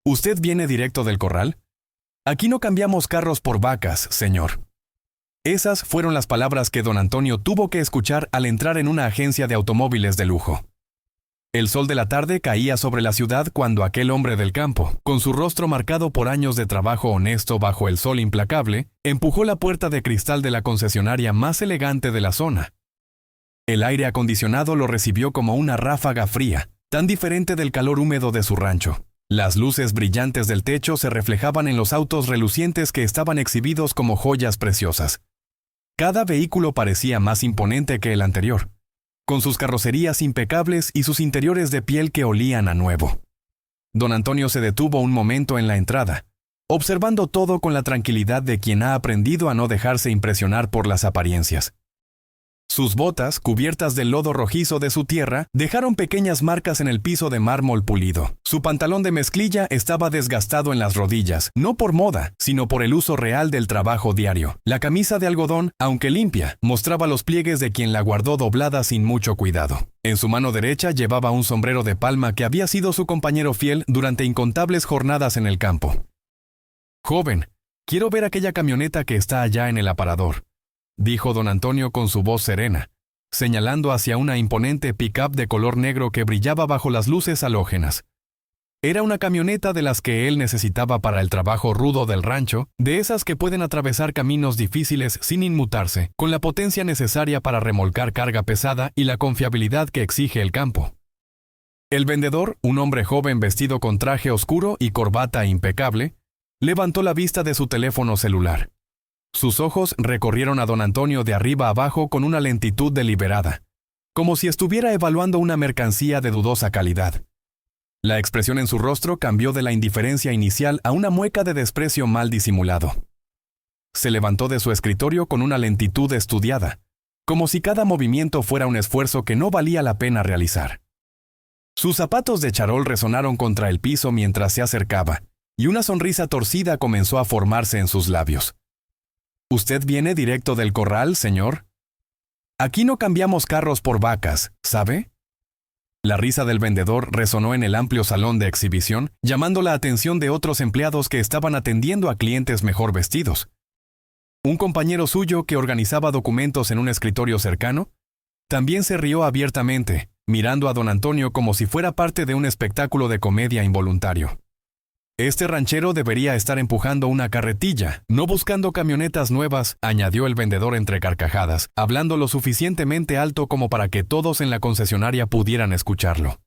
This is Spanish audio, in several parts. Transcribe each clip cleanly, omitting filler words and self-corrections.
¿Usted viene directo del corral? Aquí no cambiamos carros por vacas, señor. Esas fueron las palabras que don Antonio tuvo que escuchar al entrar en una agencia de automóviles de lujo. El sol de la tarde caía sobre la ciudad cuando aquel hombre del campo, con su rostro marcado por años de trabajo honesto bajo el sol implacable, empujó la puerta de cristal de la concesionaria más elegante de la zona. El aire acondicionado lo recibió como una ráfaga fría, tan diferente del calor húmedo de su rancho. Las luces brillantes del techo se reflejaban en los autos relucientes que estaban exhibidos como joyas preciosas. Cada vehículo parecía más imponente que el anterior, con sus carrocerías impecables y sus interiores de piel que olían a nuevo. Don Antonio se detuvo un momento en la entrada, observando todo con la tranquilidad de quien ha aprendido a no dejarse impresionar por las apariencias. Sus botas, cubiertas del lodo rojizo de su tierra, dejaron pequeñas marcas en el piso de mármol pulido. Su pantalón de mezclilla estaba desgastado en las rodillas, no por moda, sino por el uso real del trabajo diario. La camisa de algodón, aunque limpia, mostraba los pliegues de quien la guardó doblada sin mucho cuidado. En su mano derecha llevaba un sombrero de palma que había sido su compañero fiel durante incontables jornadas en el campo. «Joven, quiero ver aquella camioneta que está allá en el aparador», dijo don Antonio con su voz serena, señalando hacia una imponente pick-up de color negro que brillaba bajo las luces halógenas. Era una camioneta de las que él necesitaba para el trabajo rudo del rancho, de esas que pueden atravesar caminos difíciles sin inmutarse, con la potencia necesaria para remolcar carga pesada y la confiabilidad que exige el campo. El vendedor, un hombre joven vestido con traje oscuro y corbata impecable, levantó la vista de su teléfono celular. Sus ojos recorrieron a don Antonio de arriba a abajo con una lentitud deliberada, como si estuviera evaluando una mercancía de dudosa calidad. La expresión en su rostro cambió de la indiferencia inicial a una mueca de desprecio mal disimulado. Se levantó de su escritorio con una lentitud estudiada, como si cada movimiento fuera un esfuerzo que no valía la pena realizar. Sus zapatos de charol resonaron contra el piso mientras se acercaba, y una sonrisa torcida comenzó a formarse en sus labios. ¿Usted viene directo del corral, señor? Aquí no cambiamos carros por vacas, ¿sabe? La risa del vendedor resonó en el amplio salón de exhibición, llamando la atención de otros empleados que estaban atendiendo a clientes mejor vestidos. Un compañero suyo que organizaba documentos en un escritorio cercano, también se rió abiertamente, mirando a don Antonio como si fuera parte de un espectáculo de comedia involuntario. Este ranchero debería estar empujando una carretilla, no buscando camionetas nuevas, añadió el vendedor entre carcajadas, hablando lo suficientemente alto como para que todos en la concesionaria pudieran escucharlo.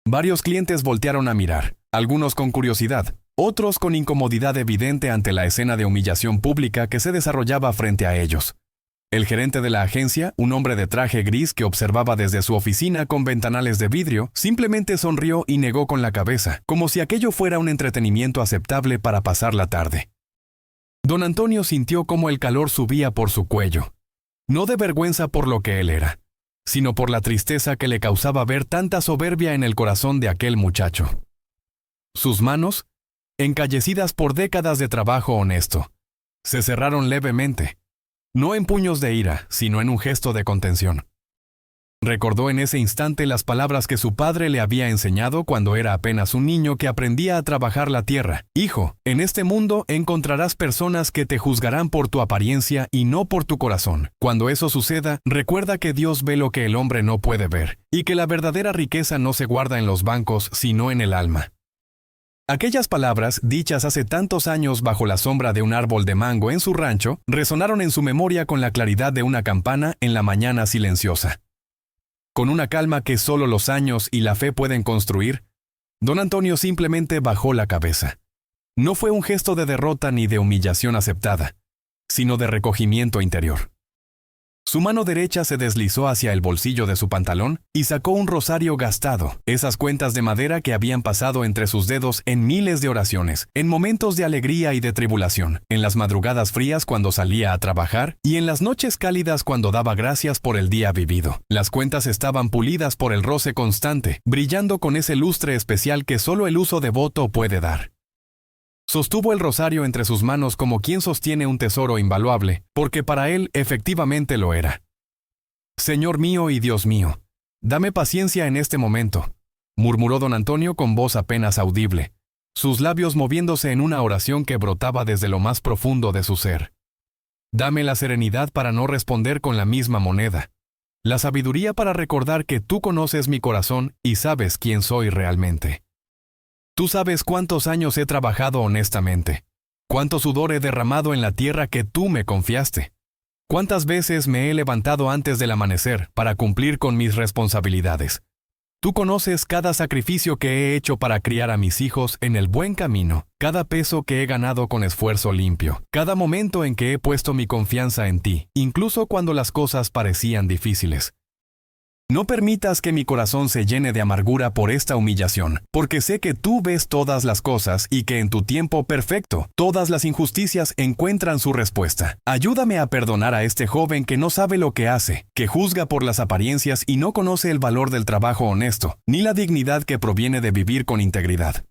Varios clientes voltearon a mirar, algunos con curiosidad, otros con incomodidad evidente ante la escena de humillación pública que se desarrollaba frente a ellos. El gerente de la agencia, un hombre de traje gris que observaba desde su oficina con ventanales de vidrio, simplemente sonrió y negó con la cabeza, como si aquello fuera un entretenimiento aceptable para pasar la tarde. Don Antonio sintió cómo el calor subía por su cuello, no de vergüenza por lo que él era, sino por la tristeza que le causaba ver tanta soberbia en el corazón de aquel muchacho. Sus manos, encallecidas por décadas de trabajo honesto, se cerraron levemente, no en puños de ira, sino en un gesto de contención. Recordó en ese instante las palabras que su padre le había enseñado cuando era apenas un niño que aprendía a trabajar la tierra. Hijo, en este mundo encontrarás personas que te juzgarán por tu apariencia y no por tu corazón. Cuando eso suceda, recuerda que Dios ve lo que el hombre no puede ver, y que la verdadera riqueza no se guarda en los bancos, sino en el alma. Aquellas palabras, dichas hace tantos años bajo la sombra de un árbol de mango en su rancho, resonaron en su memoria con la claridad de una campana en la mañana silenciosa. Con una calma que solo los años y la fe pueden construir, don Antonio simplemente bajó la cabeza. No fue un gesto de derrota ni de humillación aceptada, sino de recogimiento interior. Su mano derecha se deslizó hacia el bolsillo de su pantalón y sacó un rosario gastado, esas cuentas de madera que habían pasado entre sus dedos en miles de oraciones, en momentos de alegría y de tribulación, en las madrugadas frías cuando salía a trabajar y en las noches cálidas cuando daba gracias por el día vivido. Las cuentas estaban pulidas por el roce constante, brillando con ese lustre especial que solo el uso devoto puede dar. Sostuvo el rosario entre sus manos como quien sostiene un tesoro invaluable, porque para él efectivamente lo era. «Señor mío y Dios mío, dame paciencia en este momento», murmuró don Antonio con voz apenas audible, sus labios moviéndose en una oración que brotaba desde lo más profundo de su ser. Dame la serenidad para no responder con la misma moneda, la sabiduría para recordar que tú conoces mi corazón y sabes quién soy realmente. Tú sabes cuántos años he trabajado honestamente, cuánto sudor he derramado en la tierra que tú me confiaste, cuántas veces me he levantado antes del amanecer para cumplir con mis responsabilidades. Tú conoces cada sacrificio que he hecho para criar a mis hijos en el buen camino, cada peso que he ganado con esfuerzo limpio, cada momento en que he puesto mi confianza en ti, incluso cuando las cosas parecían difíciles. No permitas que mi corazón se llene de amargura por esta humillación, porque sé que tú ves todas las cosas y que en tu tiempo perfecto, todas las injusticias encuentran su respuesta. Ayúdame a perdonar a este joven que no sabe lo que hace, que juzga por las apariencias y no conoce el valor del trabajo honesto, ni la dignidad que proviene de vivir con integridad.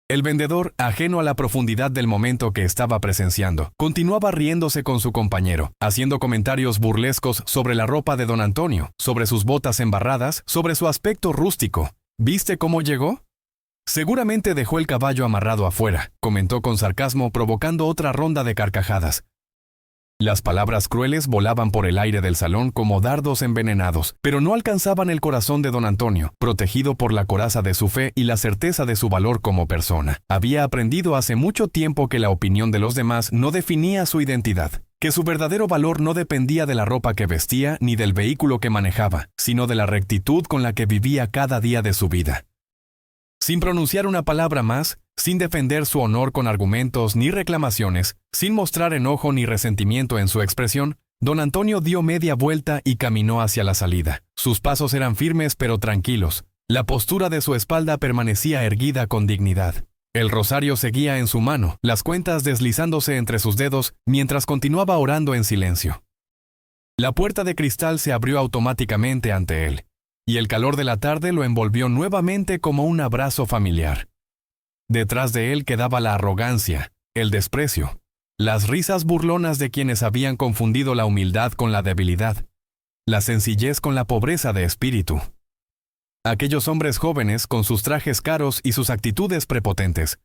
El vendedor, ajeno a la profundidad del momento que estaba presenciando, continuaba riéndose con su compañero, haciendo comentarios burlescos sobre la ropa de don Antonio, sobre sus botas embarradas, sobre su aspecto rústico. ¿Viste cómo llegó? Seguramente dejó el caballo amarrado afuera, comentó con sarcasmo, provocando otra ronda de carcajadas. Las palabras crueles volaban por el aire del salón como dardos envenenados, pero no alcanzaban el corazón de don Antonio, protegido por la coraza de su fe y la certeza de su valor como persona. Había aprendido hace mucho tiempo que la opinión de los demás no definía su identidad, que su verdadero valor no dependía de la ropa que vestía ni del vehículo que manejaba, sino de la rectitud con la que vivía cada día de su vida. Sin pronunciar una palabra más, sin defender su honor con argumentos ni reclamaciones, sin mostrar enojo ni resentimiento en su expresión, don Antonio dio media vuelta y caminó hacia la salida. Sus pasos eran firmes pero tranquilos. La postura de su espalda permanecía erguida con dignidad. El rosario seguía en su mano, las cuentas deslizándose entre sus dedos mientras continuaba orando en silencio. La puerta de cristal se abrió automáticamente ante él, y el calor de la tarde lo envolvió nuevamente como un abrazo familiar. Detrás de él quedaba la arrogancia, el desprecio, las risas burlonas de quienes habían confundido la humildad con la debilidad, la sencillez con la pobreza de espíritu. Aquellos hombres jóvenes, con sus trajes caros y sus actitudes prepotentes,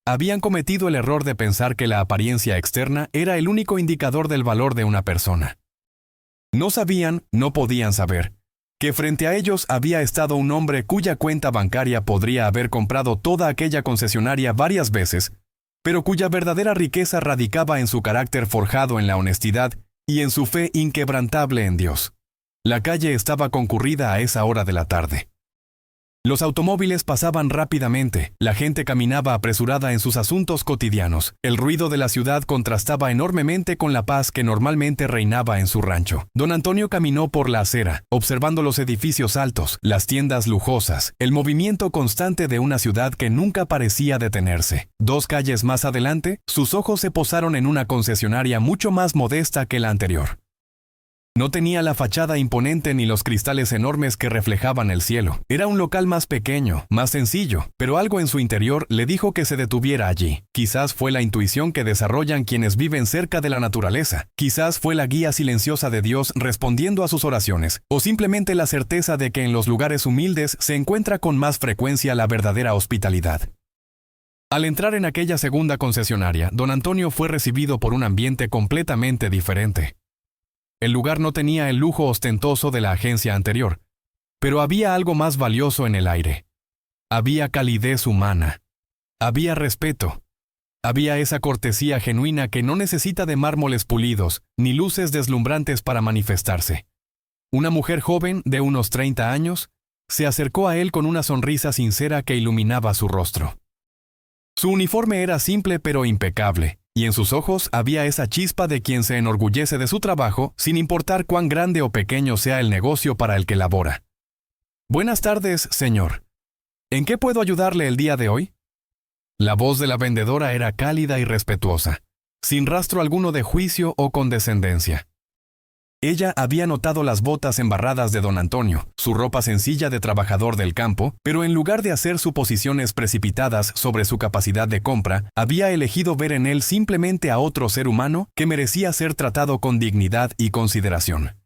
habían cometido el error de pensar que la apariencia externa era el único indicador del valor de una persona. No sabían, no podían saber, que frente a ellos había estado un hombre cuya cuenta bancaria podría haber comprado toda aquella concesionaria varias veces, pero cuya verdadera riqueza radicaba en su carácter forjado en la honestidad y en su fe inquebrantable en Dios. La calle estaba concurrida a esa hora de la tarde. Los automóviles pasaban rápidamente, la gente caminaba apresurada en sus asuntos cotidianos. El ruido de la ciudad contrastaba enormemente con la paz que normalmente reinaba en su rancho. Don Antonio caminó por la acera, observando los edificios altos, las tiendas lujosas, el movimiento constante de una ciudad que nunca parecía detenerse. 2 calles más adelante, sus ojos se posaron en una concesionaria mucho más modesta que la anterior. No tenía la fachada imponente ni los cristales enormes que reflejaban el cielo. Era un local más pequeño, más sencillo, pero algo en su interior le dijo que se detuviera allí. Quizás fue la intuición que desarrollan quienes viven cerca de la naturaleza. Quizás fue la guía silenciosa de Dios respondiendo a sus oraciones, o simplemente la certeza de que en los lugares humildes se encuentra con más frecuencia la verdadera hospitalidad. Al entrar en aquella segunda concesionaria, don Antonio fue recibido por un ambiente completamente diferente. El lugar no tenía el lujo ostentoso de la agencia anterior, pero había algo más valioso en el aire. Había calidez humana. Había respeto. Había esa cortesía genuina que no necesita de mármoles pulidos ni luces deslumbrantes para manifestarse. Una mujer joven de unos 30 años se acercó a él con una sonrisa sincera que iluminaba su rostro. Su uniforme era simple pero impecable, y en sus ojos había esa chispa de quien se enorgullece de su trabajo sin importar cuán grande o pequeño sea el negocio para el que labora. «Buenas tardes, señor. ¿En qué puedo ayudarle el día de hoy?» La voz de la vendedora era cálida y respetuosa, sin rastro alguno de juicio o condescendencia. Ella había notado las botas embarradas de don Antonio, su ropa sencilla de trabajador del campo, pero en lugar de hacer suposiciones precipitadas sobre su capacidad de compra, había elegido ver en él simplemente a otro ser humano que merecía ser tratado con dignidad y consideración.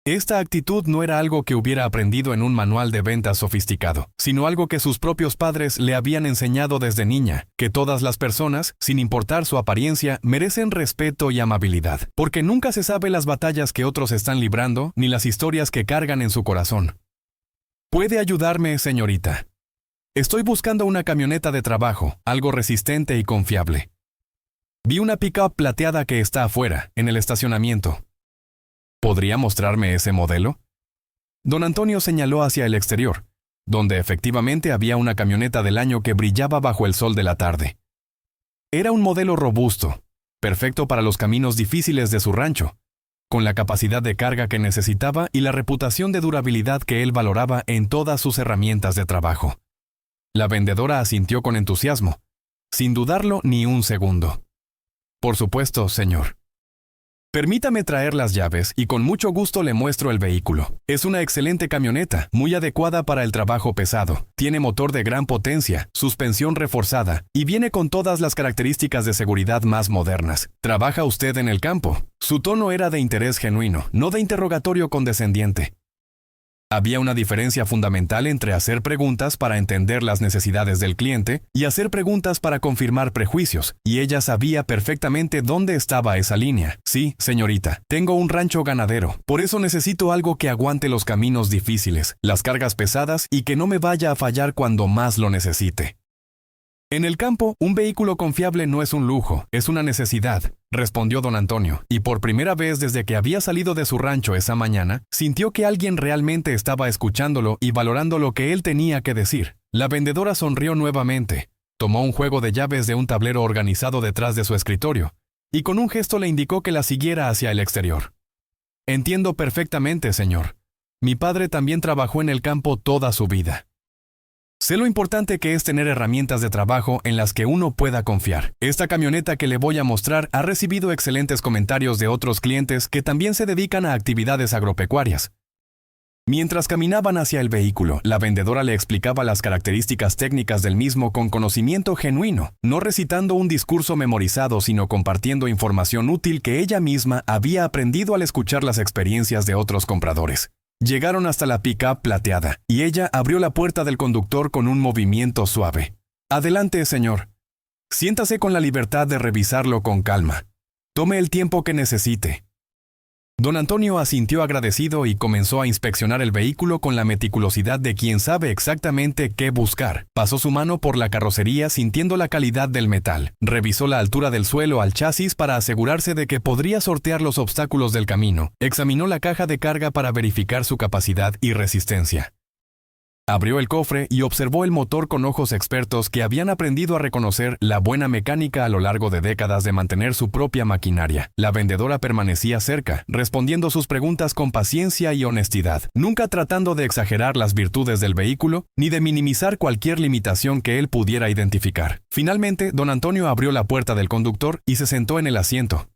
Esta actitud no era algo que hubiera aprendido en un manual de ventas sofisticado, sino algo que sus propios padres le habían enseñado desde niña, que todas las personas, sin importar su apariencia, merecen respeto y amabilidad, porque nunca se sabe las batallas que otros están librando ni las historias que cargan en su corazón. ¿Puede ayudarme, señorita? Estoy buscando una camioneta de trabajo, algo resistente y confiable. Vi una pick-up plateada que está afuera, en el estacionamiento. ¿Podría mostrarme ese modelo? Don Antonio señaló hacia el exterior, donde efectivamente había una camioneta del año que brillaba bajo el sol de la tarde. Era un modelo robusto, perfecto para los caminos difíciles de su rancho, con la capacidad de carga que necesitaba y la reputación de durabilidad que él valoraba en todas sus herramientas de trabajo. La vendedora asintió con entusiasmo, sin dudarlo ni un segundo. Por supuesto, señor. Permítame traer las llaves y con mucho gusto le muestro el vehículo. Es una excelente camioneta, muy adecuada para el trabajo pesado. Tiene motor de gran potencia, suspensión reforzada y viene con todas las características de seguridad más modernas. ¿Trabaja usted en el campo? Su tono era de interés genuino, no de interrogatorio condescendiente. Había una diferencia fundamental entre hacer preguntas para entender las necesidades del cliente y hacer preguntas para confirmar prejuicios, y ella sabía perfectamente dónde estaba esa línea. Sí, señorita, tengo un rancho ganadero, por eso necesito algo que aguante los caminos difíciles, las cargas pesadas y que no me vaya a fallar cuando más lo necesite. En el campo, un vehículo confiable no es un lujo, es una necesidad, respondió don Antonio, y por primera vez desde que había salido de su rancho esa mañana, sintió que alguien realmente estaba escuchándolo y valorando lo que él tenía que decir. La vendedora sonrió nuevamente, tomó un juego de llaves de un tablero organizado detrás de su escritorio, y con un gesto le indicó que la siguiera hacia el exterior. Entiendo perfectamente, señor. Mi padre también trabajó en el campo toda su vida. Sé lo importante que es tener herramientas de trabajo en las que uno pueda confiar. Esta camioneta que le voy a mostrar ha recibido excelentes comentarios de otros clientes que también se dedican a actividades agropecuarias. Mientras caminaban hacia el vehículo, la vendedora le explicaba las características técnicas del mismo con conocimiento genuino, no recitando un discurso memorizado, sino compartiendo información útil que ella misma había aprendido al escuchar las experiencias de otros compradores. Llegaron hasta la pick-up plateada, y ella abrió la puerta del conductor con un movimiento suave. Adelante, señor. Siéntase con la libertad de revisarlo con calma. Tome el tiempo que necesite. Don Antonio asintió agradecido y comenzó a inspeccionar el vehículo con la meticulosidad de quien sabe exactamente qué buscar. Pasó su mano por la carrocería sintiendo la calidad del metal. Revisó la altura del suelo al chasis para asegurarse de que podría sortear los obstáculos del camino. Examinó la caja de carga para verificar su capacidad y resistencia. Abrió el cofre y observó el motor con ojos expertos que habían aprendido a reconocer la buena mecánica a lo largo de décadas de mantener su propia maquinaria. La vendedora permanecía cerca, respondiendo sus preguntas con paciencia y honestidad, nunca tratando de exagerar las virtudes del vehículo ni de minimizar cualquier limitación que él pudiera identificar. Finalmente, don Antonio abrió la puerta del conductor y se sentó en el asiento.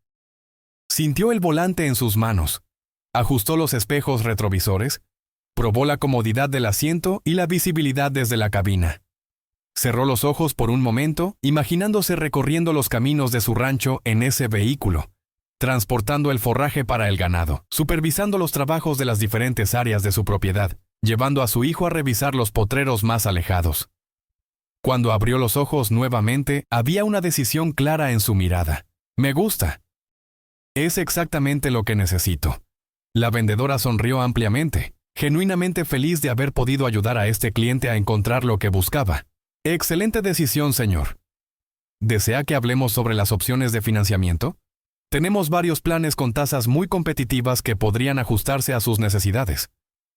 Sintió el volante en sus manos, ajustó los espejos retrovisores, probó la comodidad del asiento y la visibilidad desde la cabina. Cerró los ojos por un momento, imaginándose recorriendo los caminos de su rancho en ese vehículo, transportando el forraje para el ganado, supervisando los trabajos de las diferentes áreas de su propiedad, llevando a su hijo a revisar los potreros más alejados. Cuando abrió los ojos nuevamente, había una decisión clara en su mirada. Me gusta. Es exactamente lo que necesito. La vendedora sonrió ampliamente, genuinamente feliz de haber podido ayudar a este cliente a encontrar lo que buscaba. Excelente decisión, señor. ¿Desea que hablemos sobre las opciones de financiamiento? Tenemos varios planes con tasas muy competitivas que podrían ajustarse a sus necesidades.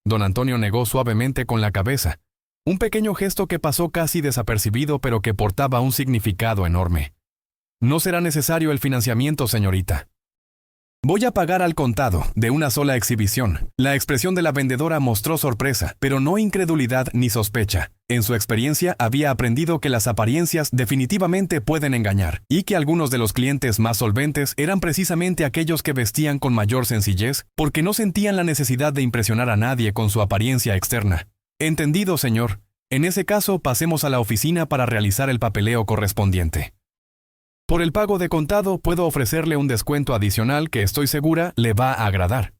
Don Antonio negó suavemente con la cabeza, un pequeño gesto que pasó casi desapercibido pero que portaba un significado enorme. No será necesario el financiamiento, señorita. Voy a pagar al contado, de una sola exhibición. La expresión de la vendedora mostró sorpresa, pero no incredulidad ni sospecha. En su experiencia había aprendido que las apariencias definitivamente pueden engañar, y que algunos de los clientes más solventes eran precisamente aquellos que vestían con mayor sencillez, porque no sentían la necesidad de impresionar a nadie con su apariencia externa. Entendido, señor. En ese caso, pasemos a la oficina para realizar el papeleo correspondiente. Por el pago de contado puedo ofrecerle un descuento adicional que estoy segura le va a agradar.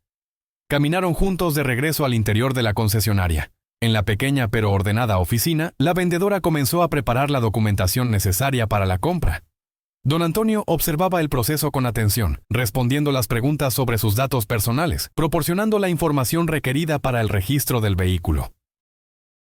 Caminaron juntos de regreso al interior de la concesionaria. En la pequeña pero ordenada oficina, la vendedora comenzó a preparar la documentación necesaria para la compra. Don Antonio observaba el proceso con atención, respondiendo las preguntas sobre sus datos personales, proporcionando la información requerida para el registro del vehículo.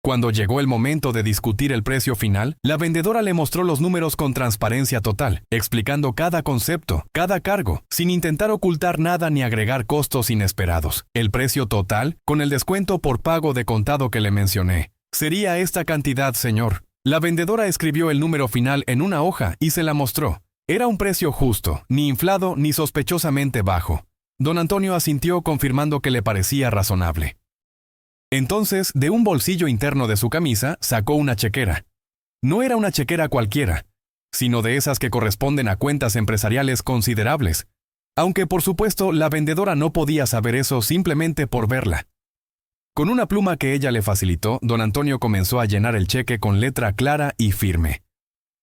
Cuando llegó el momento de discutir el precio final, la vendedora le mostró los números con transparencia total, explicando cada concepto, cada cargo, sin intentar ocultar nada ni agregar costos inesperados. El precio total, con el descuento por pago de contado que le mencioné, sería esta cantidad, señor. La vendedora escribió el número final en una hoja y se la mostró. Era un precio justo, ni inflado ni sospechosamente bajo. Don Antonio asintió confirmando que le parecía razonable. Entonces, de un bolsillo interno de su camisa, sacó una chequera. No era una chequera cualquiera, sino de esas que corresponden a cuentas empresariales considerables, aunque por supuesto la vendedora no podía saber eso simplemente por verla. Con una pluma que ella le facilitó, don Antonio comenzó a llenar el cheque con letra clara y firme.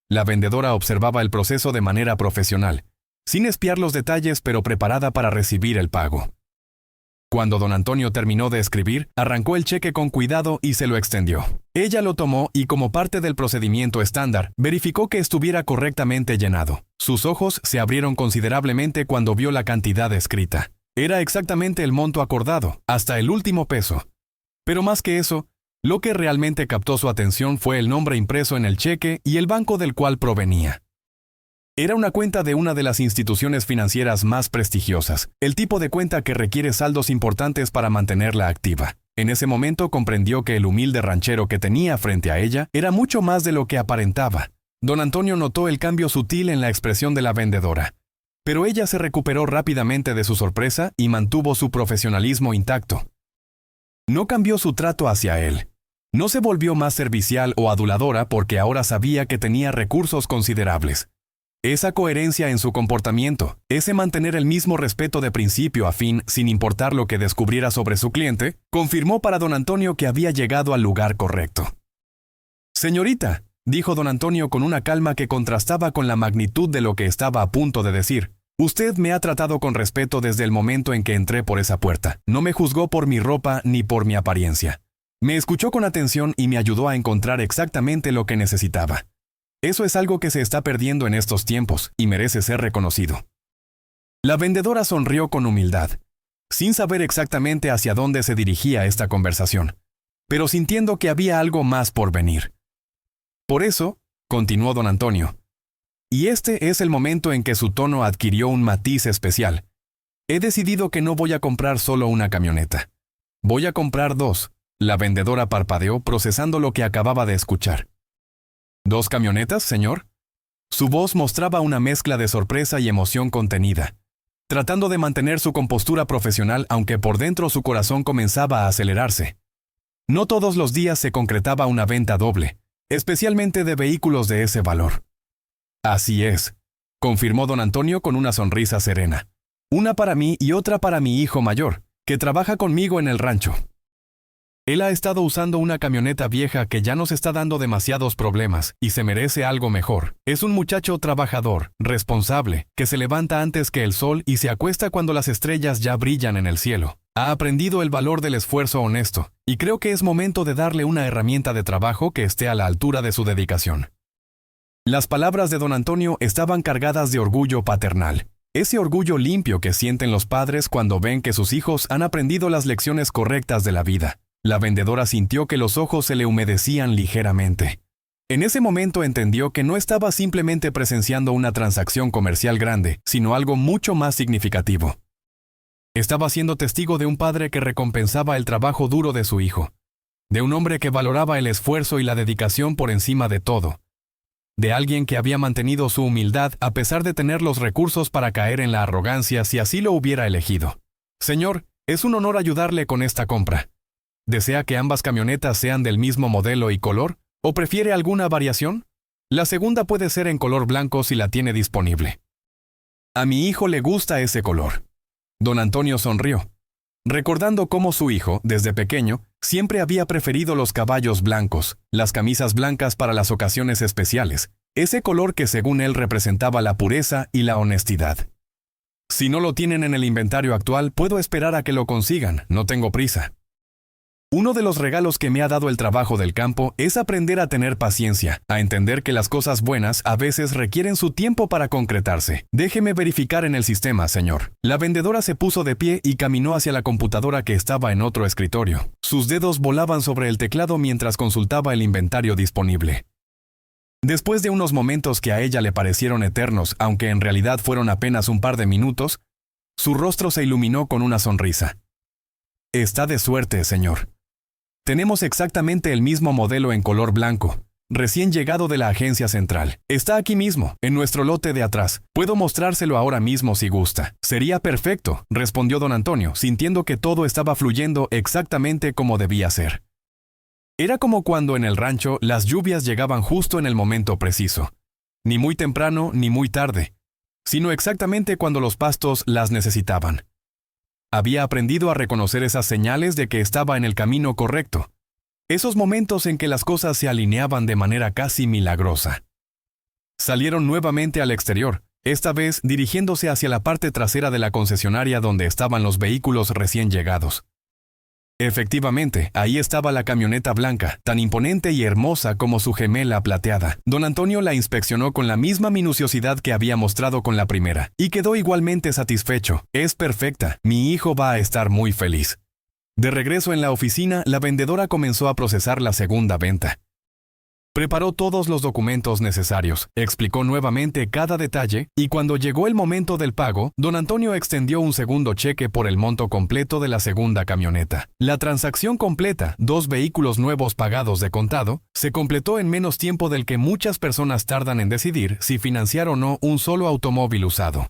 La vendedora observaba el proceso de manera profesional, sin espiar los detalles pero preparada para recibir el pago. Cuando don Antonio terminó de escribir, arrancó el cheque con cuidado y se lo extendió. Ella lo tomó y, como parte del procedimiento estándar, verificó que estuviera correctamente llenado. Sus ojos se abrieron considerablemente cuando vio la cantidad escrita. Era exactamente el monto acordado, hasta el último peso. Pero más que eso, lo que realmente captó su atención fue el nombre impreso en el cheque y el banco del cual provenía. Era una cuenta de una de las instituciones financieras más prestigiosas, el tipo de cuenta que requiere saldos importantes para mantenerla activa. En ese momento comprendió que el humilde ranchero que tenía frente a ella era mucho más de lo que aparentaba. Don Antonio notó el cambio sutil en la expresión de la vendedora, pero ella se recuperó rápidamente de su sorpresa y mantuvo su profesionalismo intacto. No cambió su trato hacia él. No se volvió más servicial o aduladora porque ahora sabía que tenía recursos considerables. Esa coherencia en su comportamiento, ese mantener el mismo respeto de principio a fin sin importar lo que descubriera sobre su cliente, confirmó para don Antonio que había llegado al lugar correcto. «Señorita», dijo don Antonio con una calma que contrastaba con la magnitud de lo que estaba a punto de decir, «usted me ha tratado con respeto desde el momento en que entré por esa puerta. No me juzgó por mi ropa ni por mi apariencia. Me escuchó con atención y me ayudó a encontrar exactamente lo que necesitaba. Eso es algo que se está perdiendo en estos tiempos y merece ser reconocido». La vendedora sonrió con humildad, sin saber exactamente hacia dónde se dirigía esta conversación, pero sintiendo que había algo más por venir. «Por eso», continuó don Antonio, y este es el momento en que su tono adquirió un matiz especial, «he decidido que no voy a comprar solo una camioneta. Voy a comprar dos». La vendedora parpadeó procesando lo que acababa de escuchar. «¿Dos camionetas, señor?» Su voz mostraba una mezcla de sorpresa y emoción contenida, tratando de mantener su compostura profesional aunque por dentro su corazón comenzaba a acelerarse. No todos los días se concretaba una venta doble, especialmente de vehículos de ese valor. «Así es», confirmó don Antonio con una sonrisa serena. «Una para mí y otra para mi hijo mayor, que trabaja conmigo en el rancho. Él ha estado usando una camioneta vieja que ya nos está dando demasiados problemas y se merece algo mejor. Es un muchacho trabajador, responsable, que se levanta antes que el sol y se acuesta cuando las estrellas ya brillan en el cielo. Ha aprendido el valor del esfuerzo honesto y creo que es momento de darle una herramienta de trabajo que esté a la altura de su dedicación». Las palabras de don Antonio estaban cargadas de orgullo paternal. Ese orgullo limpio que sienten los padres cuando ven que sus hijos han aprendido las lecciones correctas de la vida. La vendedora sintió que los ojos se le humedecían ligeramente. En ese momento entendió que no estaba simplemente presenciando una transacción comercial grande, sino algo mucho más significativo. Estaba siendo testigo de un padre que recompensaba el trabajo duro de su hijo, de un hombre que valoraba el esfuerzo y la dedicación por encima de todo, de alguien que había mantenido su humildad a pesar de tener los recursos para caer en la arrogancia si así lo hubiera elegido. «Señor, es un honor ayudarle con esta compra. ¿Desea que ambas camionetas sean del mismo modelo y color? ¿O prefiere alguna variación? La segunda puede ser en color blanco si la tiene disponible». «A mi hijo le gusta ese color». Don Antonio sonrió, recordando cómo su hijo, desde pequeño, siempre había preferido los caballos blancos, las camisas blancas para las ocasiones especiales, ese color que según él representaba la pureza y la honestidad. Si no lo tienen en el inventario actual, puedo esperar a que lo consigan, no tengo prisa. Uno de los regalos que me ha dado el trabajo del campo es aprender a tener paciencia, a entender que las cosas buenas a veces requieren su tiempo para concretarse. Déjeme verificar en el sistema, señor. La vendedora se puso de pie y caminó hacia la computadora que estaba en otro escritorio. Sus dedos volaban sobre el teclado mientras consultaba el inventario disponible. Después de unos momentos que a ella le parecieron eternos, aunque en realidad fueron apenas un par de minutos, su rostro se iluminó con una sonrisa. Está de suerte, señor. Tenemos exactamente el mismo modelo en color blanco, recién llegado de la agencia central. Está aquí mismo, en nuestro lote de atrás. Puedo mostrárselo ahora mismo si gusta. Sería perfecto, respondió don Antonio, sintiendo que todo estaba fluyendo exactamente como debía ser. Era como cuando en el rancho las lluvias llegaban justo en el momento preciso. Ni muy temprano ni muy tarde, sino exactamente cuando los pastos las necesitaban. Había aprendido a reconocer esas señales de que estaba en el camino correcto, esos momentos en que las cosas se alineaban de manera casi milagrosa. Salieron nuevamente al exterior, esta vez dirigiéndose hacia la parte trasera de la concesionaria donde estaban los vehículos recién llegados. Efectivamente, ahí estaba la camioneta blanca, tan imponente y hermosa como su gemela plateada. Don Antonio la inspeccionó con la misma minuciosidad que había mostrado con la primera, y quedó igualmente satisfecho. Es perfecta, mi hijo va a estar muy feliz. De regreso en la oficina, la vendedora comenzó a procesar la segunda venta. Preparó todos los documentos necesarios, explicó nuevamente cada detalle, y cuando llegó el momento del pago, don Antonio extendió un segundo cheque por el monto completo de la segunda camioneta. La transacción completa, 2 vehículos nuevos pagados de contado, se completó en menos tiempo del que muchas personas tardan en decidir si financiar o no un solo automóvil usado.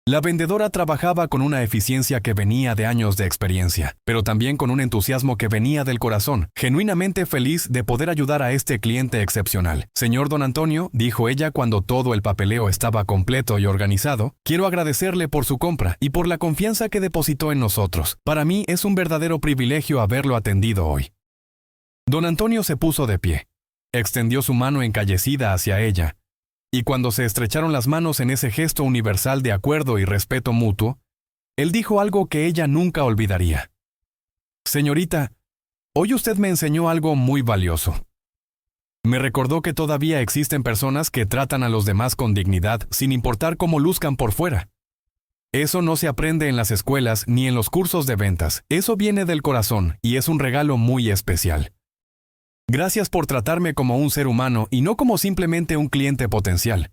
La vendedora trabajaba con una eficiencia que venía de años de experiencia, pero también con un entusiasmo que venía del corazón, genuinamente feliz de poder ayudar a este cliente excepcional. Señor don Antonio, dijo ella cuando todo el papeleo estaba completo y organizado, quiero agradecerle por su compra y por la confianza que depositó en nosotros. Para mí es un verdadero privilegio haberlo atendido hoy. Don Antonio se puso de pie, extendió su mano encallecida hacia ella, y cuando se estrecharon las manos en ese gesto universal de acuerdo y respeto mutuo, él dijo algo que ella nunca olvidaría. Señorita, hoy usted me enseñó algo muy valioso. Me recordó que todavía existen personas que tratan a los demás con dignidad sin importar cómo luzcan por fuera. Eso no se aprende en las escuelas ni en los cursos de ventas. Eso viene del corazón y es un regalo muy especial. Gracias por tratarme como un ser humano y no como simplemente un cliente potencial.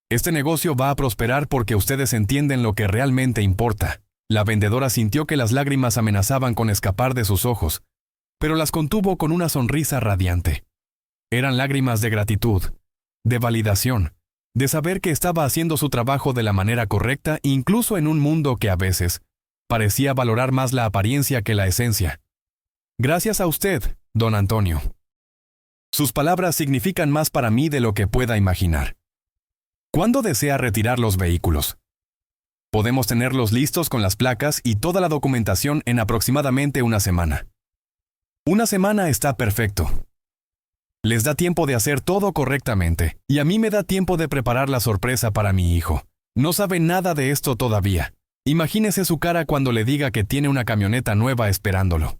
Este negocio va a prosperar porque ustedes entienden lo que realmente importa. La vendedora sintió que las lágrimas amenazaban con escapar de sus ojos, pero las contuvo con una sonrisa radiante. Eran lágrimas de gratitud, de validación, de saber que estaba haciendo su trabajo de la manera correcta incluso en un mundo que a veces parecía valorar más la apariencia que la esencia. Gracias a usted, don Antonio. Sus palabras significan más para mí de lo que pueda imaginar. ¿Cuándo desea retirar los vehículos? Podemos tenerlos listos con las placas y toda la documentación en aproximadamente una semana. Una semana está perfecto. Les da tiempo de hacer todo correctamente, y a mí me da tiempo de preparar la sorpresa para mi hijo. No sabe nada de esto todavía. Imagínese su cara cuando le diga que tiene una camioneta nueva esperándolo.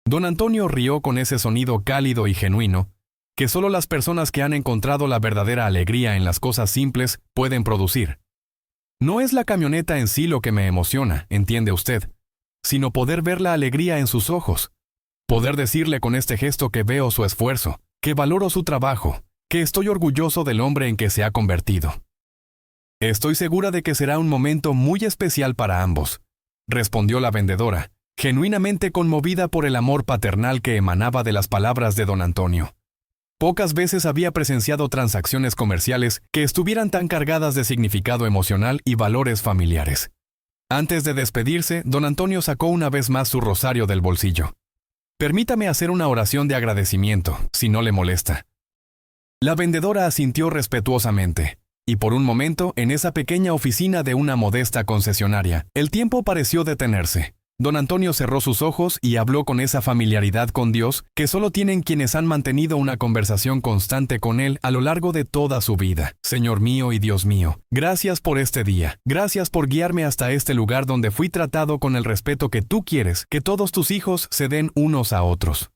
Don Antonio rió con ese sonido cálido y genuino, que solo las personas que han encontrado la verdadera alegría en las cosas simples pueden producir. No es la camioneta en sí lo que me emociona, entiende usted, sino poder ver la alegría en sus ojos, poder decirle con este gesto que veo su esfuerzo, que valoro su trabajo, que estoy orgulloso del hombre en que se ha convertido. Estoy segura de que será un momento muy especial para ambos, respondió la vendedora, genuinamente conmovida por el amor paternal que emanaba de las palabras de don Antonio. Pocas veces había presenciado transacciones comerciales que estuvieran tan cargadas de significado emocional y valores familiares. Antes de despedirse, don Antonio sacó una vez más su rosario del bolsillo. Permítame hacer una oración de agradecimiento, si no le molesta. La vendedora asintió respetuosamente, y por un momento, en esa pequeña oficina de una modesta concesionaria, el tiempo pareció detenerse. Don Antonio cerró sus ojos y habló con esa familiaridad con Dios que solo tienen quienes han mantenido una conversación constante con Él a lo largo de toda su vida. Señor mío y Dios mío, gracias por este día. Gracias por guiarme hasta este lugar donde fui tratado con el respeto que tú quieres que todos tus hijos se den unos a otros.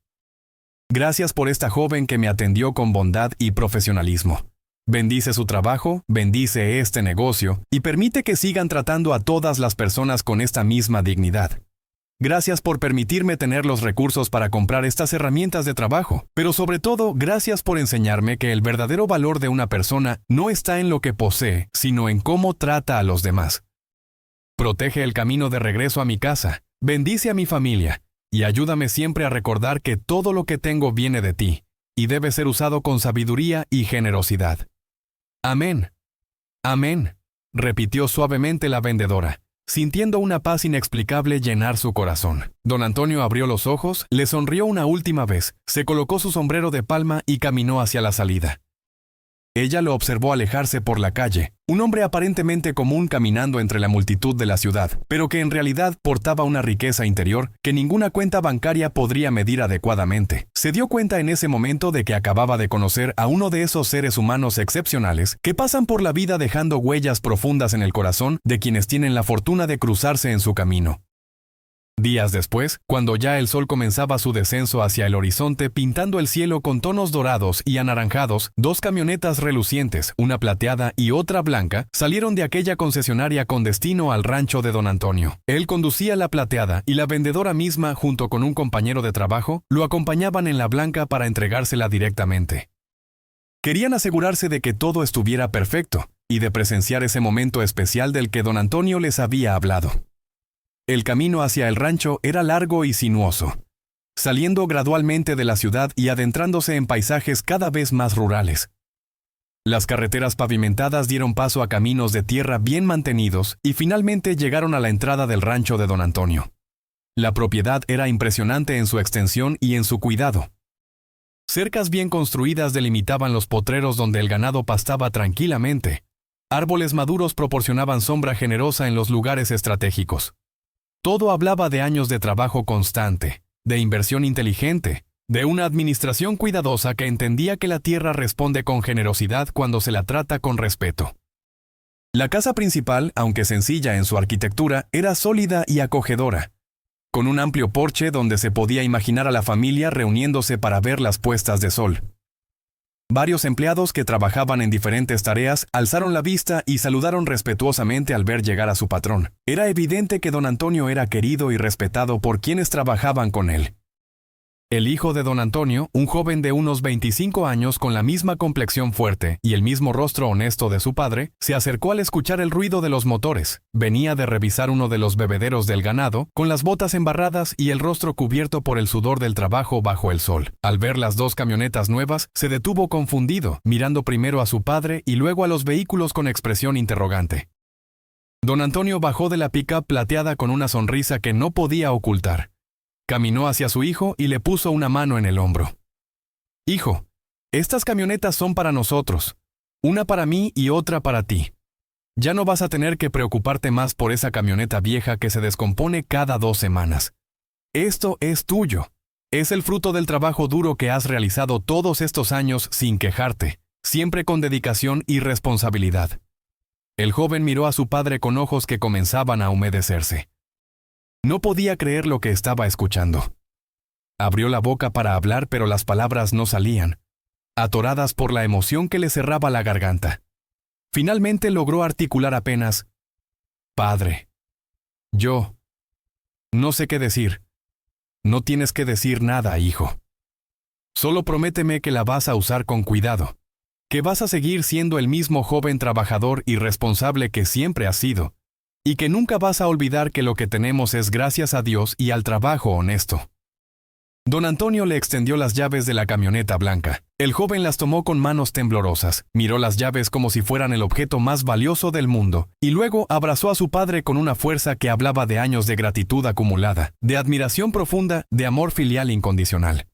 Gracias por esta joven que me atendió con bondad y profesionalismo. Bendice su trabajo, bendice este negocio y permite que sigan tratando a todas las personas con esta misma dignidad. Gracias por permitirme tener los recursos para comprar estas herramientas de trabajo, pero sobre todo, gracias por enseñarme que el verdadero valor de una persona no está en lo que posee, sino en cómo trata a los demás. Protege el camino de regreso a mi casa, bendice a mi familia, y ayúdame siempre a recordar que todo lo que tengo viene de ti, y debe ser usado con sabiduría y generosidad. Amén. Amén, repitió suavemente la vendedora, sintiendo una paz inexplicable llenar su corazón. Don Antonio abrió los ojos, le sonrió una última vez, se colocó su sombrero de palma y caminó hacia la salida. Ella lo observó alejarse por la calle, un hombre aparentemente común caminando entre la multitud de la ciudad, pero que en realidad portaba una riqueza interior que ninguna cuenta bancaria podría medir adecuadamente. Se dio cuenta en ese momento de que acababa de conocer a uno de esos seres humanos excepcionales que pasan por la vida dejando huellas profundas en el corazón de quienes tienen la fortuna de cruzarse en su camino. Días después, cuando ya el sol comenzaba su descenso hacia el horizonte pintando el cielo con tonos dorados y anaranjados, dos camionetas relucientes, una plateada y otra blanca, salieron de aquella concesionaria con destino al rancho de Don Antonio. Él conducía la plateada y la vendedora misma, junto con un compañero de trabajo, lo acompañaban en la blanca para entregársela directamente. Querían asegurarse de que todo estuviera perfecto y de presenciar ese momento especial del que Don Antonio les había hablado. El camino hacia el rancho era largo y sinuoso, saliendo gradualmente de la ciudad y adentrándose en paisajes cada vez más rurales. Las carreteras pavimentadas dieron paso a caminos de tierra bien mantenidos y finalmente llegaron a la entrada del rancho de Don Antonio. La propiedad era impresionante en su extensión y en su cuidado. Cercas bien construidas delimitaban los potreros donde el ganado pastaba tranquilamente. Árboles maduros proporcionaban sombra generosa en los lugares estratégicos. Todo hablaba de años de trabajo constante, de inversión inteligente, de una administración cuidadosa que entendía que la tierra responde con generosidad cuando se la trata con respeto. La casa principal, aunque sencilla en su arquitectura, era sólida y acogedora, con un amplio porche donde se podía imaginar a la familia reuniéndose para ver las puestas de sol. Varios empleados que trabajaban en diferentes tareas alzaron la vista y saludaron respetuosamente al ver llegar a su patrón. Era evidente que Don Antonio era querido y respetado por quienes trabajaban con él. El hijo de Don Antonio, un joven de unos 25 años con la misma complexión fuerte y el mismo rostro honesto de su padre, se acercó al escuchar el ruido de los motores. Venía de revisar uno de los bebederos del ganado, con las botas embarradas y el rostro cubierto por el sudor del trabajo bajo el sol. Al ver las dos camionetas nuevas, se detuvo confundido, mirando primero a su padre y luego a los vehículos con expresión interrogante. Don Antonio bajó de la pick-up plateada con una sonrisa que no podía ocultar. Caminó hacia su hijo y le puso una mano en el hombro. «Hijo, estas camionetas son para nosotros. Una para mí y otra para ti. Ya no vas a tener que preocuparte más por esa camioneta vieja que se descompone cada 2 semanas. Esto es tuyo. Es el fruto del trabajo duro que has realizado todos estos años sin quejarte, siempre con dedicación y responsabilidad». El joven miró a su padre con ojos que comenzaban a humedecerse. No podía creer lo que estaba escuchando. Abrió la boca para hablar, pero las palabras no salían, atoradas por la emoción que le cerraba la garganta. Finalmente logró articular apenas: «Padre, yo no sé qué decir». «No tienes que decir nada, hijo. Solo prométeme que la vas a usar con cuidado, que vas a seguir siendo el mismo joven trabajador y responsable que siempre has sido, y que nunca vas a olvidar que lo que tenemos es gracias a Dios y al trabajo honesto». Don Antonio le extendió las llaves de la camioneta blanca. El joven las tomó con manos temblorosas, miró las llaves como si fueran el objeto más valioso del mundo, y luego abrazó a su padre con una fuerza que hablaba de años de gratitud acumulada, de admiración profunda, de amor filial incondicional.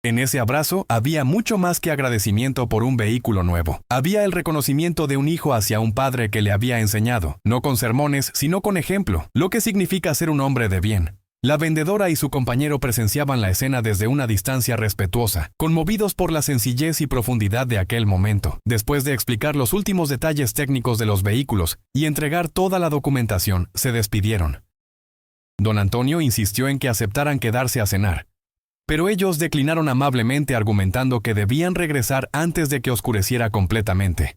En ese abrazo había mucho más que agradecimiento por un vehículo nuevo. Había el reconocimiento de un hijo hacia un padre que le había enseñado, no con sermones, sino con ejemplo, lo que significa ser un hombre de bien. La vendedora y su compañero presenciaban la escena desde una distancia respetuosa, conmovidos por la sencillez y profundidad de aquel momento. Después de explicar los últimos detalles técnicos de los vehículos y entregar toda la documentación, se despidieron. Don Antonio insistió en que aceptaran quedarse a cenar, pero ellos declinaron amablemente argumentando que debían regresar antes de que oscureciera completamente.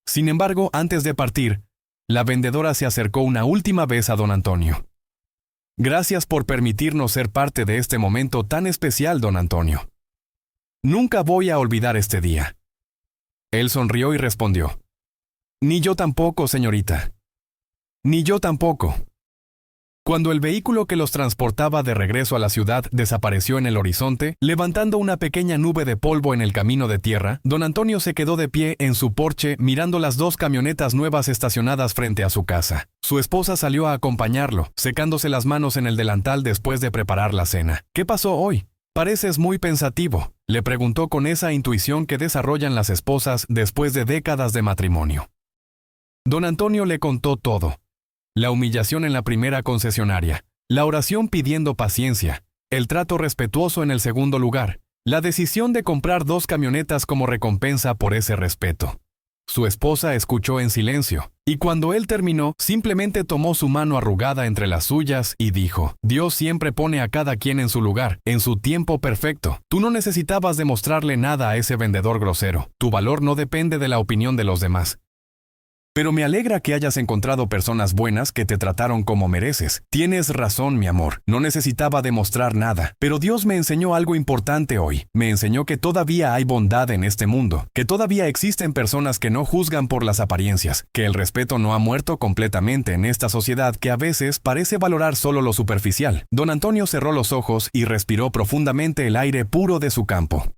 Sin embargo, antes de partir, la vendedora se acercó una última vez a don Antonio. Gracias por permitirnos ser parte de este momento tan especial, don Antonio. Nunca voy a olvidar este día. Él sonrió y respondió: Ni yo tampoco, señorita. Ni yo tampoco. Cuando el vehículo que los transportaba de regreso a la ciudad desapareció en el horizonte, levantando una pequeña nube de polvo en el camino de tierra, don Antonio se quedó de pie en su porche mirando las 2 camionetas nuevas estacionadas frente a su casa. Su esposa salió a acompañarlo, secándose las manos en el delantal después de preparar la cena. ¿Qué pasó hoy? Pareces muy pensativo, le preguntó con esa intuición que desarrollan las esposas después de décadas de matrimonio. Don Antonio le contó todo. La humillación en la primera concesionaria, la oración pidiendo paciencia, el trato respetuoso en el segundo lugar, la decisión de comprar 2 camionetas como recompensa por ese respeto. Su esposa escuchó en silencio, y cuando él terminó, simplemente tomó su mano arrugada entre las suyas y dijo: Dios siempre pone a cada quien en su lugar, en su tiempo perfecto. Tú no necesitabas demostrarle nada a ese vendedor grosero. Tu valor no depende de la opinión de los demás. Pero me alegra que hayas encontrado personas buenas que te trataron como mereces. Tienes razón, mi amor. No necesitaba demostrar nada. Pero Dios me enseñó algo importante hoy. Me enseñó que todavía hay bondad en este mundo. Que todavía existen personas que no juzgan por las apariencias. Que el respeto no ha muerto completamente en esta sociedad que a veces parece valorar solo lo superficial. Don Antonio cerró los ojos y respiró profundamente el aire puro de su campo.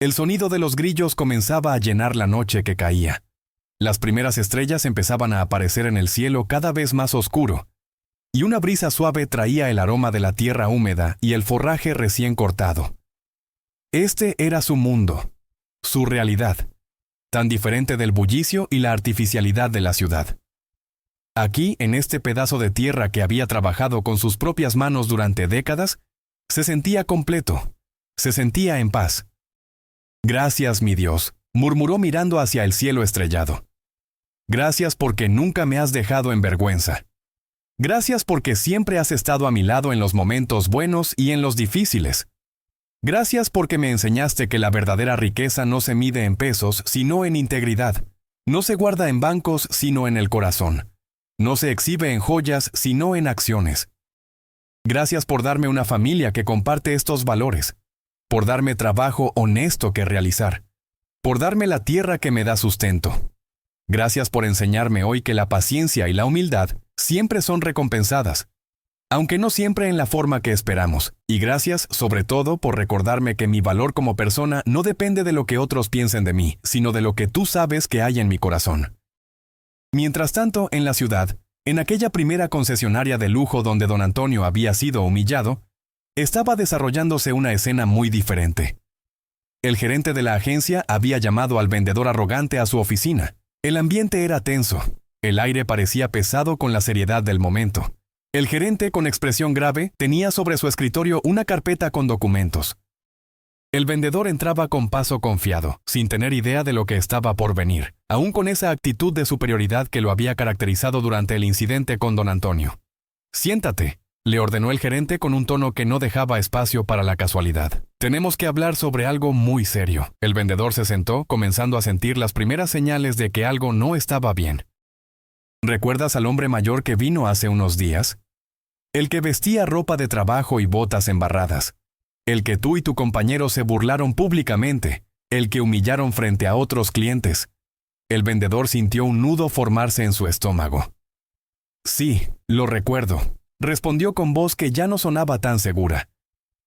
El sonido de los grillos comenzaba a llenar la noche que caía. Las primeras estrellas empezaban a aparecer en el cielo cada vez más oscuro, y una brisa suave traía el aroma de la tierra húmeda y el forraje recién cortado. Este era su mundo, su realidad, tan diferente del bullicio y la artificialidad de la ciudad. Aquí, en este pedazo de tierra que había trabajado con sus propias manos durante décadas, se sentía completo, se sentía en paz. Gracias, mi Dios, murmuró mirando hacia el cielo estrellado. Gracias porque nunca me has dejado en vergüenza. Gracias porque siempre has estado a mi lado en los momentos buenos y en los difíciles. Gracias porque me enseñaste que la verdadera riqueza no se mide en pesos, sino en integridad. No se guarda en bancos, sino en el corazón. No se exhibe en joyas, sino en acciones. Gracias por darme una familia que comparte estos valores. Por darme trabajo honesto que realizar. Por darme la tierra que me da sustento. Gracias por enseñarme hoy que la paciencia y la humildad siempre son recompensadas, aunque no siempre en la forma que esperamos. Y gracias, sobre todo, por recordarme que mi valor como persona no depende de lo que otros piensen de mí, sino de lo que tú sabes que hay en mi corazón. Mientras tanto, en la ciudad, en aquella primera concesionaria de lujo donde don Antonio había sido humillado, estaba desarrollándose una escena muy diferente. El gerente de la agencia había llamado al vendedor arrogante a su oficina. El ambiente era tenso. El aire parecía pesado con la seriedad del momento. El gerente, con expresión grave, tenía sobre su escritorio una carpeta con documentos. El vendedor entraba con paso confiado, sin tener idea de lo que estaba por venir, aún con esa actitud de superioridad que lo había caracterizado durante el incidente con don Antonio. «Siéntate», le ordenó el gerente con un tono que no dejaba espacio para la casualidad. «Tenemos que hablar sobre algo muy serio». El vendedor se sentó, comenzando a sentir las primeras señales de que algo no estaba bien. «¿Recuerdas al hombre mayor que vino hace unos días? El que vestía ropa de trabajo y botas embarradas. El que tú y tu compañero se burlaron públicamente. El que humillaron frente a otros clientes». El vendedor sintió un nudo formarse en su estómago. «Sí, lo recuerdo», respondió con voz que ya no sonaba tan segura.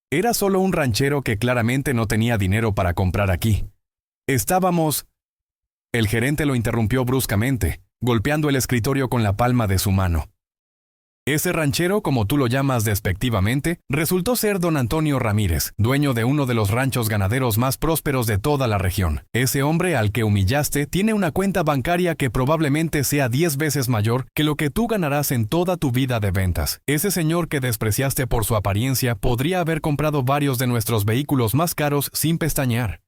Era solo un ranchero que claramente no tenía dinero para comprar aquí. Estábamos... El gerente lo interrumpió bruscamente, golpeando el escritorio con la palma de su mano. Ese ranchero, como tú lo llamas despectivamente, resultó ser don Antonio Ramírez, dueño de uno de los ranchos ganaderos más prósperos de toda la región. Ese hombre al que humillaste tiene una cuenta bancaria que probablemente sea 10 veces mayor que lo que tú ganarás en toda tu vida de ventas. Ese señor que despreciaste por su apariencia podría haber comprado varios de nuestros vehículos más caros sin pestañear.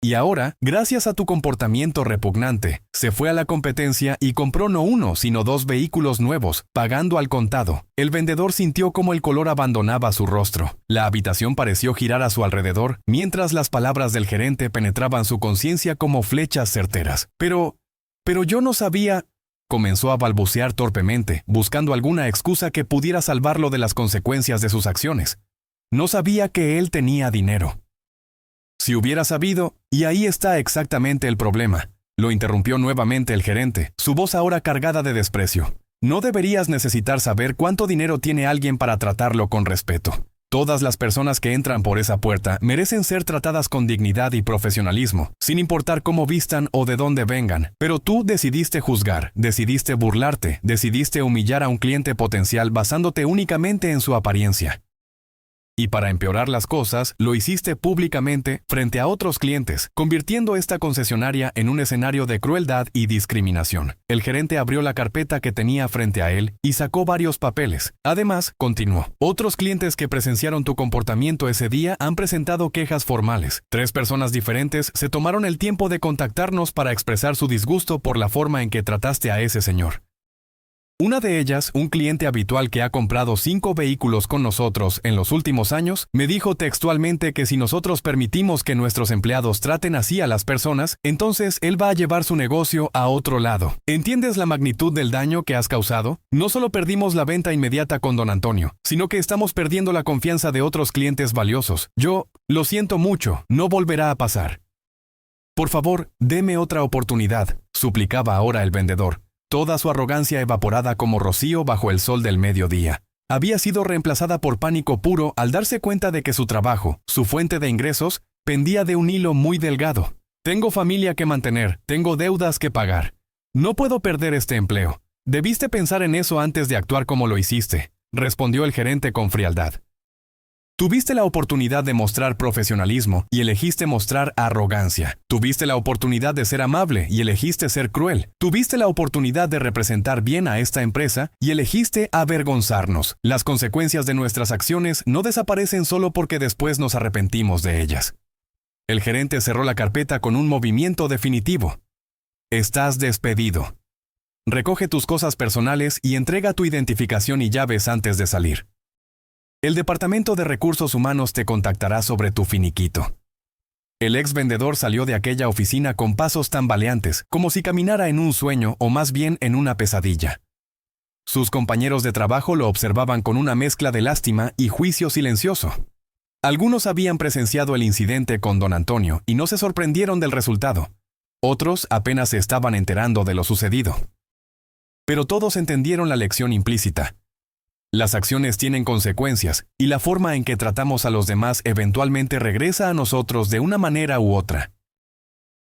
Y ahora, gracias a tu comportamiento repugnante, se fue a la competencia y compró no uno, sino 2 vehículos nuevos, pagando al contado. El vendedor sintió como el color abandonaba su rostro. La habitación pareció girar a su alrededor, mientras las palabras del gerente penetraban su conciencia como flechas certeras. Pero yo no sabía... Comenzó a balbucear torpemente, buscando alguna excusa que pudiera salvarlo de las consecuencias de sus acciones. No sabía que él tenía dinero. Si hubiera sabido, y ahí está exactamente el problema, lo interrumpió nuevamente el gerente, su voz ahora cargada de desprecio. No deberías necesitar saber cuánto dinero tiene alguien para tratarlo con respeto. Todas las personas que entran por esa puerta merecen ser tratadas con dignidad y profesionalismo, sin importar cómo vistan o de dónde vengan. Pero tú decidiste juzgar, decidiste burlarte, decidiste humillar a un cliente potencial basándote únicamente en su apariencia. Y para empeorar las cosas, lo hiciste públicamente frente a otros clientes, convirtiendo esta concesionaria en un escenario de crueldad y discriminación. El gerente abrió la carpeta que tenía frente a él y sacó varios papeles. Además, continuó, otros clientes que presenciaron tu comportamiento ese día han presentado quejas formales. 3 personas diferentes se tomaron el tiempo de contactarnos para expresar su disgusto por la forma en que trataste a ese señor. Una de ellas, un cliente habitual que ha comprado 5 vehículos con nosotros en los últimos años, me dijo textualmente que si nosotros permitimos que nuestros empleados traten así a las personas, entonces él va a llevar su negocio a otro lado. ¿Entiendes la magnitud del daño que has causado? No solo perdimos la venta inmediata con don Antonio, sino que estamos perdiendo la confianza de otros clientes valiosos. Yo, lo siento mucho, no volverá a pasar. Por favor, deme otra oportunidad, suplicaba ahora el vendedor. Toda su arrogancia evaporada como rocío bajo el sol del mediodía. Había sido reemplazada por pánico puro al darse cuenta de que su trabajo, su fuente de ingresos, pendía de un hilo muy delgado. Tengo familia que mantener, tengo deudas que pagar. No puedo perder este empleo. Debiste pensar en eso antes de actuar como lo hiciste, respondió el gerente con frialdad. Tuviste la oportunidad de mostrar profesionalismo y elegiste mostrar arrogancia. Tuviste la oportunidad de ser amable y elegiste ser cruel. Tuviste la oportunidad de representar bien a esta empresa y elegiste avergonzarnos. Las consecuencias de nuestras acciones no desaparecen solo porque después nos arrepentimos de ellas. El gerente cerró la carpeta con un movimiento definitivo. Estás despedido. Recoge tus cosas personales y entrega tu identificación y llaves antes de salir. El Departamento de Recursos Humanos te contactará sobre tu finiquito. El ex vendedor salió de aquella oficina con pasos tambaleantes, como si caminara en un sueño o más bien en una pesadilla. Sus compañeros de trabajo lo observaban con una mezcla de lástima y juicio silencioso. Algunos habían presenciado el incidente con don Antonio y no se sorprendieron del resultado. Otros apenas se estaban enterando de lo sucedido. Pero todos entendieron la lección implícita. Las acciones tienen consecuencias, y la forma en que tratamos a los demás eventualmente regresa a nosotros de una manera u otra.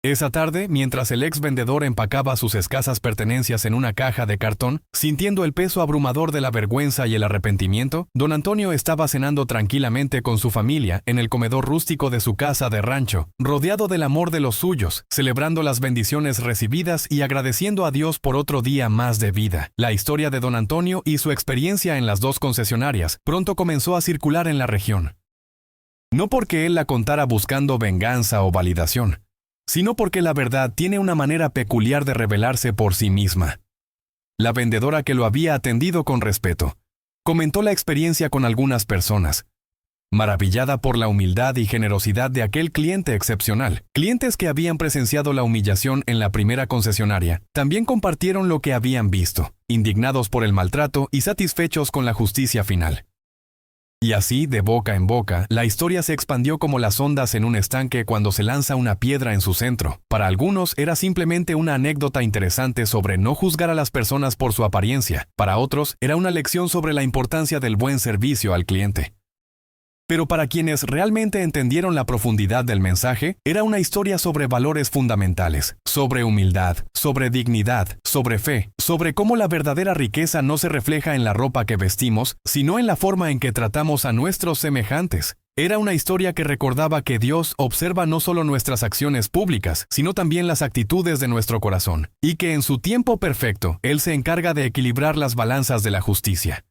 Esa tarde, mientras el ex vendedor empacaba sus escasas pertenencias en una caja de cartón, sintiendo el peso abrumador de la vergüenza y el arrepentimiento, don Antonio estaba cenando tranquilamente con su familia en el comedor rústico de su casa de rancho, rodeado del amor de los suyos, celebrando las bendiciones recibidas y agradeciendo a Dios por otro día más de vida. La historia de don Antonio y su experiencia en las 2 concesionarias pronto comenzó a circular en la región. No porque él la contara buscando venganza o validación, sino porque la verdad tiene una manera peculiar de revelarse por sí misma. La vendedora que lo había atendido con respeto comentó la experiencia con algunas personas, maravillada por la humildad y generosidad de aquel cliente excepcional. Clientes que habían presenciado la humillación en la primera concesionaria también compartieron lo que habían visto, indignados por el maltrato y satisfechos con la justicia final. Y así, de boca en boca, la historia se expandió como las ondas en un estanque cuando se lanza una piedra en su centro. Para algunos era simplemente una anécdota interesante sobre no juzgar a las personas por su apariencia. Para otros era una lección sobre la importancia del buen servicio al cliente. Pero para quienes realmente entendieron la profundidad del mensaje, era una historia sobre valores fundamentales, sobre humildad, sobre dignidad, sobre fe, sobre cómo la verdadera riqueza no se refleja en la ropa que vestimos, sino en la forma en que tratamos a nuestros semejantes. Era una historia que recordaba que Dios observa no solo nuestras acciones públicas, sino también las actitudes de nuestro corazón, y que en su tiempo perfecto, Él se encarga de equilibrar las balanzas de la justicia.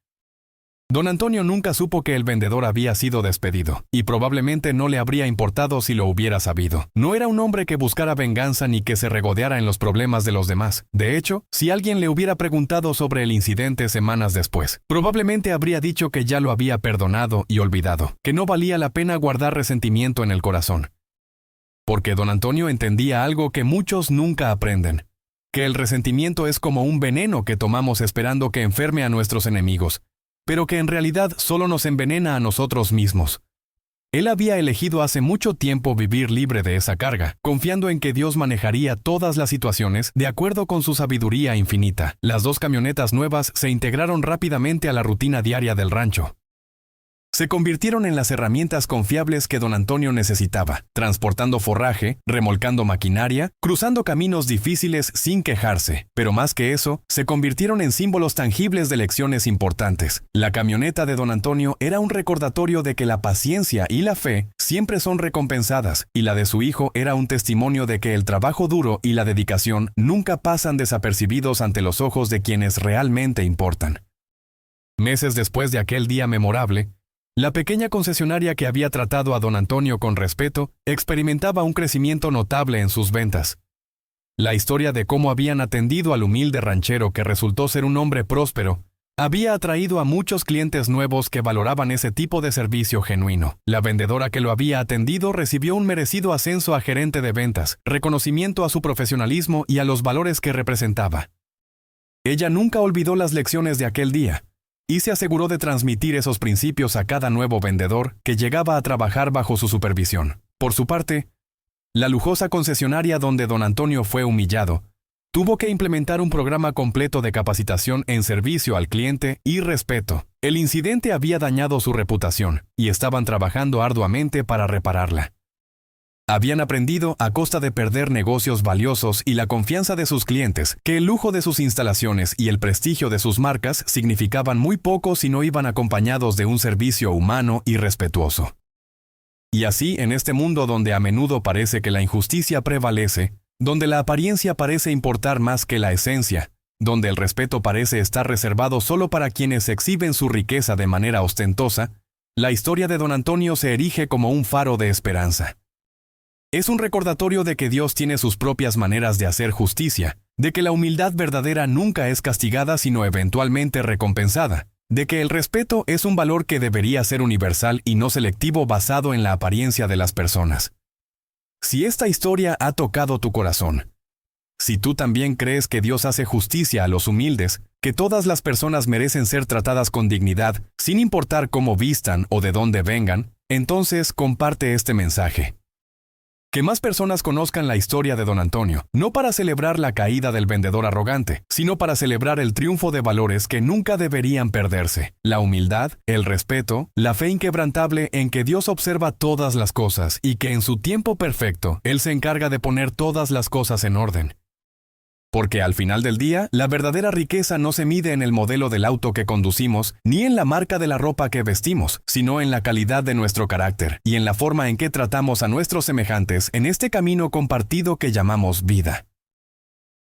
Don Antonio nunca supo que el vendedor había sido despedido, y probablemente no le habría importado si lo hubiera sabido. No era un hombre que buscara venganza ni que se regodeara en los problemas de los demás. De hecho, si alguien le hubiera preguntado sobre el incidente semanas después, probablemente habría dicho que ya lo había perdonado y olvidado, que no valía la pena guardar resentimiento en el corazón. Porque don Antonio entendía algo que muchos nunca aprenden, que el resentimiento es como un veneno que tomamos esperando que enferme a nuestros enemigos, pero que en realidad solo nos envenena a nosotros mismos. Él había elegido hace mucho tiempo vivir libre de esa carga, confiando en que Dios manejaría todas las situaciones de acuerdo con su sabiduría infinita. Las 2 camionetas nuevas se integraron rápidamente a la rutina diaria del rancho. Se convirtieron en las herramientas confiables que don Antonio necesitaba, transportando forraje, remolcando maquinaria, cruzando caminos difíciles sin quejarse. Pero más que eso, se convirtieron en símbolos tangibles de lecciones importantes. La camioneta de don Antonio era un recordatorio de que la paciencia y la fe siempre son recompensadas, y la de su hijo era un testimonio de que el trabajo duro y la dedicación nunca pasan desapercibidos ante los ojos de quienes realmente importan. Meses después de aquel día memorable, la pequeña concesionaria que había tratado a don Antonio con respeto experimentaba un crecimiento notable en sus ventas. La historia de cómo habían atendido al humilde ranchero que resultó ser un hombre próspero había atraído a muchos clientes nuevos que valoraban ese tipo de servicio genuino. La vendedora que lo había atendido recibió un merecido ascenso a gerente de ventas, reconocimiento a su profesionalismo y a los valores que representaba. Ella nunca olvidó las lecciones de aquel día, y se aseguró de transmitir esos principios a cada nuevo vendedor que llegaba a trabajar bajo su supervisión. Por su parte, la lujosa concesionaria donde don Antonio fue humillado, tuvo que implementar un programa completo de capacitación en servicio al cliente y respeto. El incidente había dañado su reputación, y estaban trabajando arduamente para repararla. Habían aprendido, a costa de perder negocios valiosos y la confianza de sus clientes, que el lujo de sus instalaciones y el prestigio de sus marcas significaban muy poco si no iban acompañados de un servicio humano y respetuoso. Y así, en este mundo donde a menudo parece que la injusticia prevalece, donde la apariencia parece importar más que la esencia, donde el respeto parece estar reservado solo para quienes exhiben su riqueza de manera ostentosa, la historia de don Antonio se erige como un faro de esperanza. Es un recordatorio de que Dios tiene sus propias maneras de hacer justicia, de que la humildad verdadera nunca es castigada sino eventualmente recompensada, de que el respeto es un valor que debería ser universal y no selectivo basado en la apariencia de las personas. Si esta historia ha tocado tu corazón, si tú también crees que Dios hace justicia a los humildes, que todas las personas merecen ser tratadas con dignidad, sin importar cómo vistan o de dónde vengan, entonces comparte este mensaje. Que más personas conozcan la historia de don Antonio, no para celebrar la caída del vendedor arrogante, sino para celebrar el triunfo de valores que nunca deberían perderse: la humildad, el respeto, la fe inquebrantable en que Dios observa todas las cosas y que en su tiempo perfecto, Él se encarga de poner todas las cosas en orden. Porque al final del día, la verdadera riqueza no se mide en el modelo del auto que conducimos, ni en la marca de la ropa que vestimos, sino en la calidad de nuestro carácter y en la forma en que tratamos a nuestros semejantes en este camino compartido que llamamos vida.